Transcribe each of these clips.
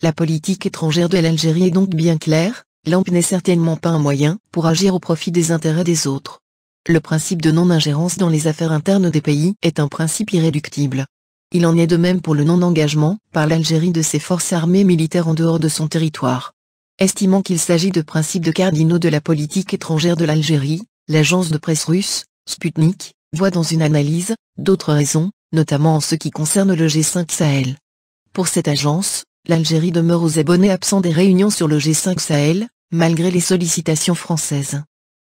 La politique étrangère de l'Algérie est donc bien claire, l'ANP n'est certainement pas un moyen pour agir au profit des intérêts des autres. Le principe de non-ingérence dans les affaires internes des pays est un principe irréductible. Il en est de même pour le non-engagement par l'Algérie de ses forces armées militaires en dehors de son territoire. Estimant qu'il s'agit de principes cardinaux de la politique étrangère de l'Algérie, l'agence de presse russe, Sputnik, voit dans une analyse d'autres raisons, notamment en ce qui concerne le G5 Sahel. Pour cette agence, l'Algérie demeure aux abonnés absents des réunions sur le G5 Sahel, malgré les sollicitations françaises.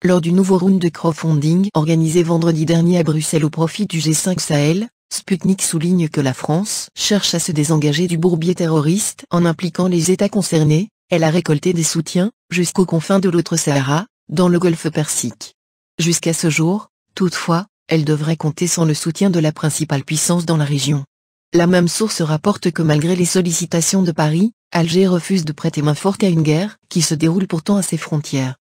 Lors du nouveau round de crowdfunding organisé vendredi dernier à Bruxelles au profit du G5 Sahel, Sputnik souligne que la France cherche à se désengager du bourbier terroriste en impliquant les États concernés. Elle a récolté des soutiens, jusqu'aux confins de l'autre Sahara, dans le golfe Persique. Jusqu'à ce jour, toutefois, elle devrait compter sans le soutien de la principale puissance dans la région. La même source rapporte que malgré les sollicitations de Paris, Alger refuse de prêter main forte à une guerre qui se déroule pourtant à ses frontières.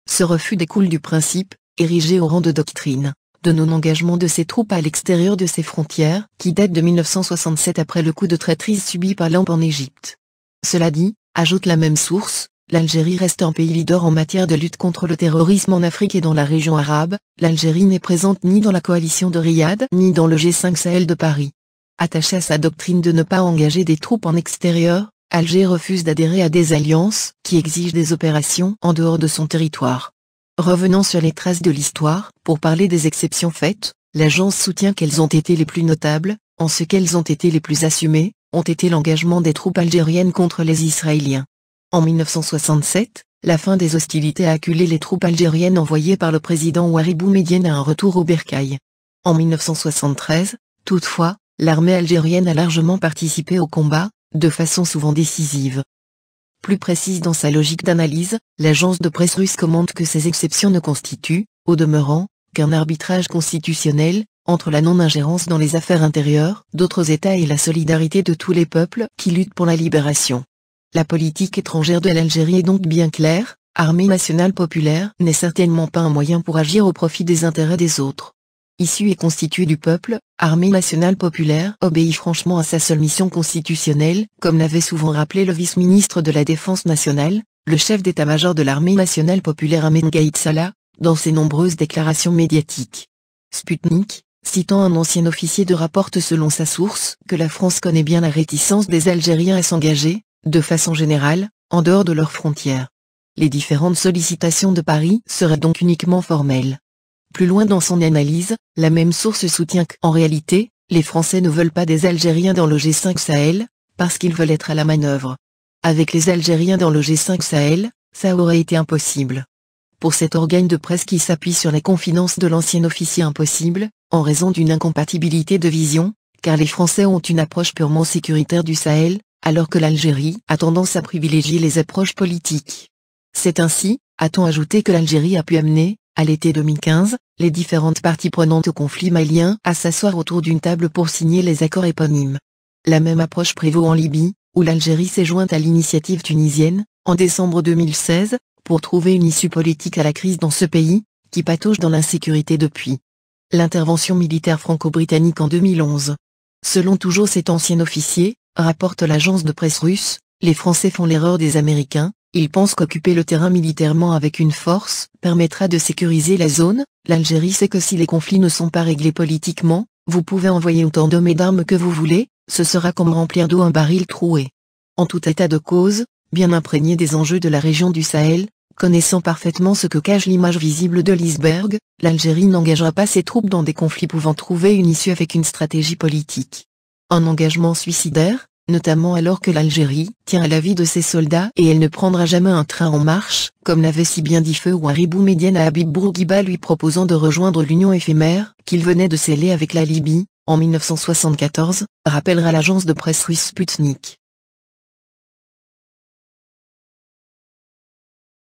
Ce refus découle du principe, érigé au rang de doctrine, de non-engagement de ses troupes à l'extérieur de ses frontières, qui date de 1967 après le coup de traîtrise subi par l'ANP en Égypte. Cela dit, ajoute la même source, l'Algérie reste un pays leader en matière de lutte contre le terrorisme en Afrique et dans la région arabe. L'Algérie n'est présente ni dans la coalition de Riyad ni dans le G5 Sahel de Paris. Attachée à sa doctrine de ne pas engager des troupes en extérieur, Alger refuse d'adhérer à des alliances qui exigent des opérations en dehors de son territoire. Revenons sur les traces de l'histoire, pour parler des exceptions faites, l'agence soutient qu'elles ont été les plus notables, en ce qu'elles ont été les plus assumées, ont été l'engagement des troupes algériennes contre les Israéliens. En 1967, la fin des hostilités a acculé les troupes algériennes envoyées par le président Ouari Boumedienne à un retour au bercail. En 1973, toutefois, l'armée algérienne a largement participé au combat, de façon souvent décisive. Plus précise dans sa logique d'analyse, l'agence de presse russe commente que ces exceptions ne constituent, au demeurant, qu'un arbitrage constitutionnel, entre la non-ingérence dans les affaires intérieures d'autres États et la solidarité de tous les peuples qui luttent pour la libération. La politique étrangère de l'Algérie est donc bien claire, Armée nationale populaire n'est certainement pas un moyen pour agir au profit des intérêts des autres. Issue et constituée du peuple, Armée nationale populaire obéit franchement à sa seule mission constitutionnelle, comme l'avait souvent rappelé le vice-ministre de la Défense nationale, le chef d'état-major de l'Armée nationale populaire Ahmed Gaïd Salah, dans ses nombreuses déclarations médiatiques. Sputnik, citant un ancien officier rapporte selon sa source que la France connaît bien la réticence des Algériens à s'engager, de façon générale, en dehors de leurs frontières. Les différentes sollicitations de Paris seraient donc uniquement formelles. Plus loin dans son analyse, la même source soutient qu'en réalité, les Français ne veulent pas des Algériens dans le G5 Sahel, parce qu'ils veulent être à la manœuvre. Avec les Algériens dans le G5 Sahel, ça aurait été impossible. Pour cet organe de presse qui s'appuie sur les confidences de l'ancien officier impossible, en raison d'une incompatibilité de vision, car les Français ont une approche purement sécuritaire du Sahel, alors que l'Algérie a tendance à privilégier les approches politiques. C'est ainsi, a-t-on ajouté, que l'Algérie a pu amener, à l'été 2015, les différentes parties prenantes au conflit malien à s'asseoir autour d'une table pour signer les accords éponymes. La même approche prévaut en Libye, où l'Algérie s'est jointe à l'initiative tunisienne, en décembre 2016, pour trouver une issue politique à la crise dans ce pays, qui patauge dans l'insécurité depuis l'intervention militaire franco-britannique en 2011. Selon toujours cet ancien officier, rapporte l'agence de presse russe, les Français font l'erreur des Américains, ils pensent qu'occuper le terrain militairement avec une force permettra de sécuriser la zone. L'Algérie sait que si les conflits ne sont pas réglés politiquement, vous pouvez envoyer autant d'hommes et d'armes que vous voulez, ce sera comme remplir d'eau un baril troué. En tout état de cause, bien imprégné des enjeux de la région du Sahel, connaissant parfaitement ce que cache l'image visible de l'iceberg, l'Algérie n'engagera pas ses troupes dans des conflits pouvant trouver une issue avec une stratégie politique. Un engagement suicidaire, notamment alors que l'Algérie tient à la vie de ses soldats et elle ne prendra jamais un train en marche, comme l'avait si bien dit feu Ouari Boumedienne à Habib Bourguiba lui proposant de rejoindre l'union éphémère qu'il venait de sceller avec la Libye, en 1974, rappellera l'agence de presse russe Sputnik.